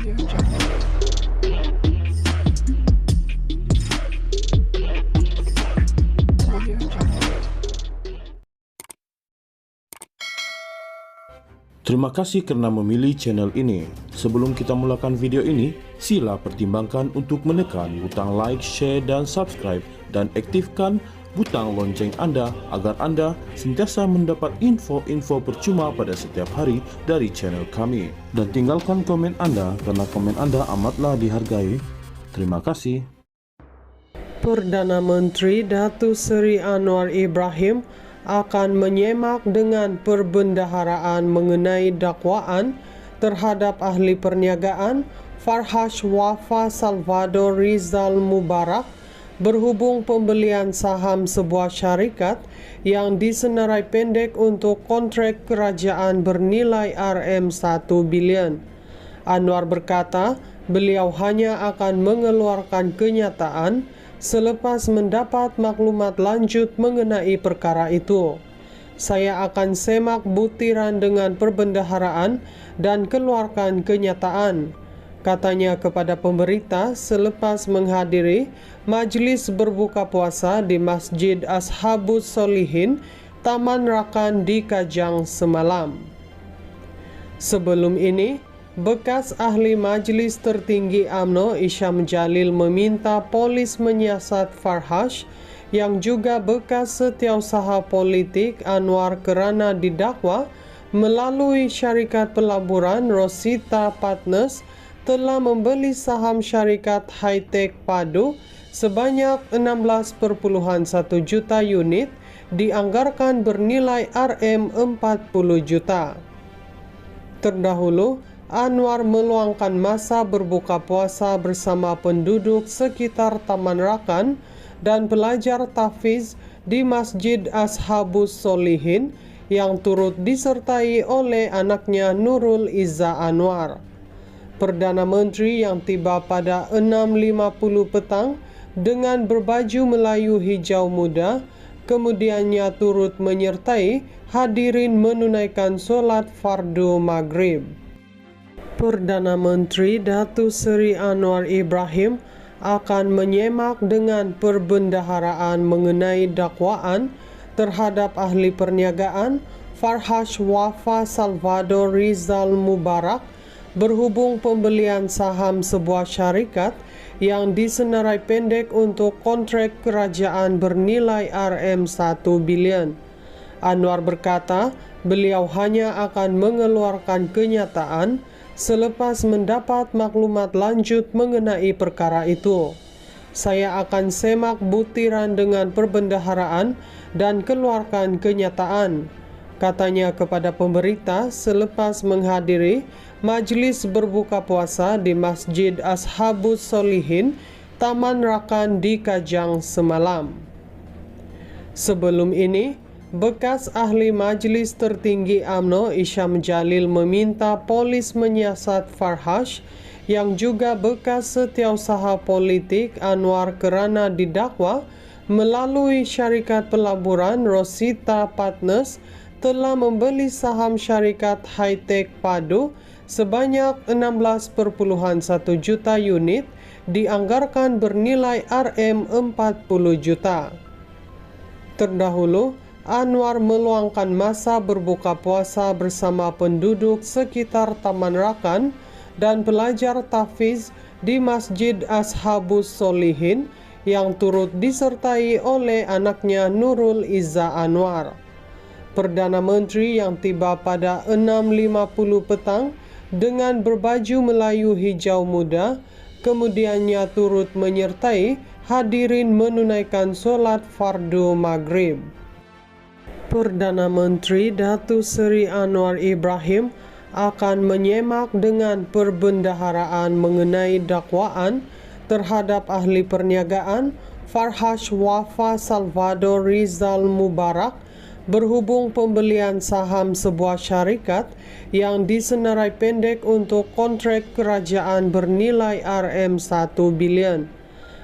Terima kasih karena memilih channel ini. Sebelum kita mulakan video ini, sila pertimbangkan untuk menekan butang like, share, dan subscribe, dan aktifkan butang lonceng Anda agar Anda sentiasa mendapat info-info percuma pada setiap hari dari channel kami. Dan tinggalkan komen Anda karena komen Anda amatlah dihargai. Terima kasih. Perdana Menteri Datuk Seri Anwar Ibrahim akan menyemak dengan perbendaharaan mengenai dakwaan terhadap ahli perniagaan Farhas Wafa Salvador Rizal Mubarak berhubung pembelian saham sebuah syarikat yang disenarai pendek untuk kontrak kerajaan bernilai RM1 bilion. Anwar berkata, beliau hanya akan mengeluarkan kenyataan selepas mendapat maklumat lanjut mengenai perkara itu. Saya akan semak butiran dengan perbendaharaan dan keluarkan kenyataan, katanya kepada pemberita selepas menghadiri majlis berbuka puasa di Masjid Ashabus Solihin, Taman Rakan di Kajang semalam. Sebelum ini, bekas ahli Majlis Tertinggi UMNO Isyam Jalil meminta polis menyiasat Farhas yang juga bekas setiausaha politik Anwar kerana didakwa melalui syarikat pelaburan Rosita Partners telah membeli saham syarikat Hi-Tech Padu sebanyak 16.1 juta unit dianggarkan bernilai RM40 juta. Terdahulu, Anwar meluangkan masa berbuka puasa bersama penduduk sekitar Taman Rakan dan pelajar tahfiz di Masjid Ashabus Solihin yang turut disertai oleh anaknya Nurul Izza Anwar. Perdana Menteri yang tiba pada 6.50 petang dengan berbaju Melayu hijau muda, kemudiannya turut menyertai hadirin menunaikan solat fardu maghrib. Perdana Menteri Datuk Seri Anwar Ibrahim akan menyemak dengan perbendaharaan mengenai dakwaan terhadap ahli perniagaan Farhas Wafa Salvador Rizal Mubarak berhubung pembelian saham sebuah syarikat yang disenarai pendek untuk kontrak kerajaan bernilai RM1 bilion. Anwar berkata, beliau hanya akan mengeluarkan kenyataan selepas mendapat maklumat lanjut mengenai perkara itu. Saya akan semak butiran dengan perbendaharaan dan keluarkan kenyataan, katanya kepada pemberita selepas menghadiri majlis berbuka puasa di Masjid Ashabus Solihin, Taman Rakan di Kajang semalam. Sebelum ini, bekas ahli Majlis Tertinggi UMNO Isyam Jalil meminta polis menyiasat Farhas yang juga bekas setiausaha politik Anwar kerana didakwa melalui syarikat pelaburan Rosita Partners telah membeli saham syarikat Hi-Tech Padu sebanyak 16.1 juta unit dianggarkan bernilai RM40 juta. Terdahulu, Anwar meluangkan masa berbuka puasa bersama penduduk sekitar Taman Rakan dan pelajar tahfiz di Masjid Ashabus Solihin yang turut disertai oleh anaknya Nurul Izza Anwar. Perdana Menteri yang tiba pada 6.50 petang dengan berbaju Melayu hijau muda, kemudiannya turut menyertai hadirin menunaikan solat fardu maghrib. Perdana Menteri Datuk Seri Anwar Ibrahim akan menyemak dengan perbendaharaan mengenai dakwaan terhadap ahli perniagaan Farhas Wafa Salvador Rizal Mubarak berhubung pembelian saham sebuah syarikat yang disenarai pendek untuk kontrak kerajaan bernilai RM1 bilion.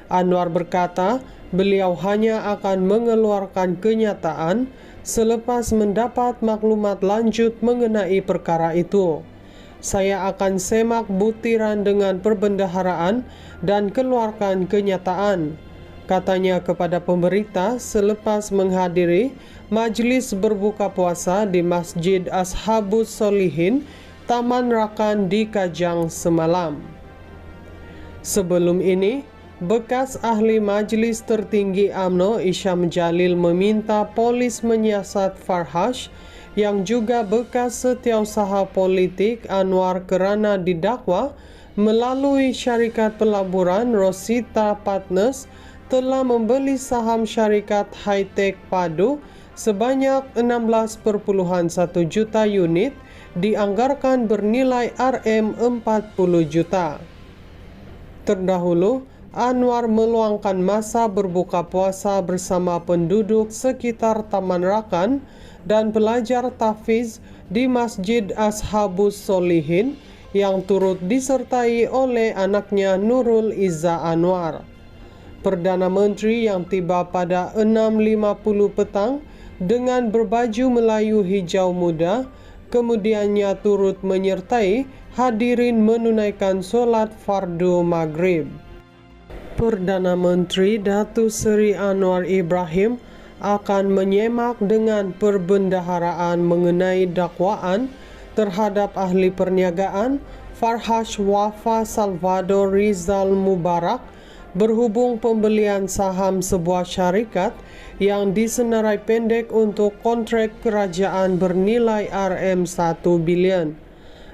Anwar berkata, beliau hanya akan mengeluarkan kenyataan selepas mendapat maklumat lanjut mengenai perkara itu. Saya akan semak butiran dengan perbendaharaan dan keluarkan kenyataan, katanya kepada pemberita selepas menghadiri majlis berbuka puasa di Masjid Ashabus Solihin, Taman Rakan di Kajang semalam. Sebelum ini, bekas ahli Majlis Tertinggi UMNO Isyam Jalil meminta polis menyiasat Farhash yang juga bekas setiausaha politik Anwar kerana didakwa melalui syarikat pelaburan Rosita Partners telah membeli saham syarikat Hi-Tech Padu sebanyak 16.1 juta unit dianggarkan bernilai Rm40 juta. Terdahulu, Anwar meluangkan masa berbuka puasa bersama penduduk sekitar Taman Rakan dan pelajar tahfiz di Masjid Ashabus Solihin yang turut disertai oleh anaknya Nurul Izza Anwar. Perdana Menteri yang tiba pada 6.50 petang dengan berbaju Melayu hijau muda, kemudiannya turut menyertai hadirin menunaikan solat fardu maghrib. Perdana Menteri Datuk Seri Anwar Ibrahim akan menyemak dengan perbendaharaan mengenai dakwaan terhadap ahli perniagaan Farhash Wafa Salvador Rizal Mubarak berhubung pembelian saham sebuah syarikat yang disenarai pendek untuk kontrak kerajaan bernilai Rm1 bilion.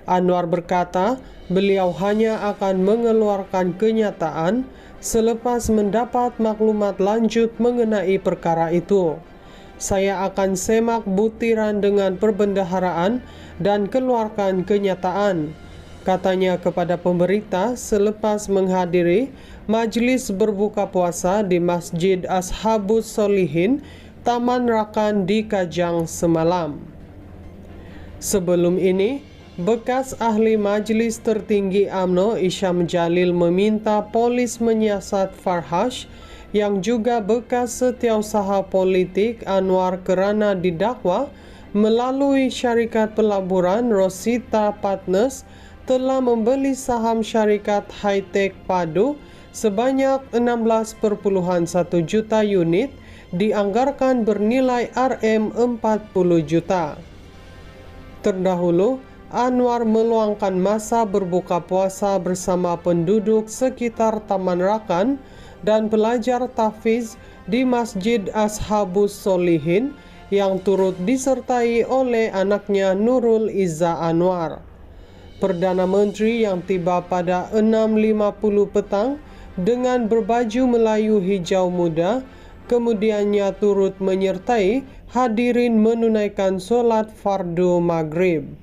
Anwar berkata beliau hanya akan mengeluarkan kenyataan selepas mendapat maklumat lanjut mengenai perkara itu. Saya akan semak butiran dengan perbendaharaan dan keluarkan kenyataan, katanya kepada pemberita selepas menghadiri majlis berbuka puasa di Masjid Ashabus Solihin, Taman Rakan di Kajang semalam. Sebelum ini, bekas ahli Majlis Tertinggi UMNO Isyam Jalil meminta polis menyiasat Farhash yang juga bekas setiausaha politik Anwar kerana didakwa melalui syarikat pelaburan Rosita Partners telah membeli saham syarikat Hi-Tech Padu sebanyak 16.1 juta unit dianggarkan bernilai Rm40 juta. Terdahulu, Anwar meluangkan masa berbuka puasa bersama penduduk sekitar Taman Rakan dan pelajar tahfiz di Masjid Ashabus Solihin yang turut disertai oleh anaknya Nurul Izza Anwar. Perdana Menteri yang tiba pada 6.50 petang dengan berbaju Melayu hijau muda, kemudiannya turut menyertai hadirin menunaikan solat fardu maghrib.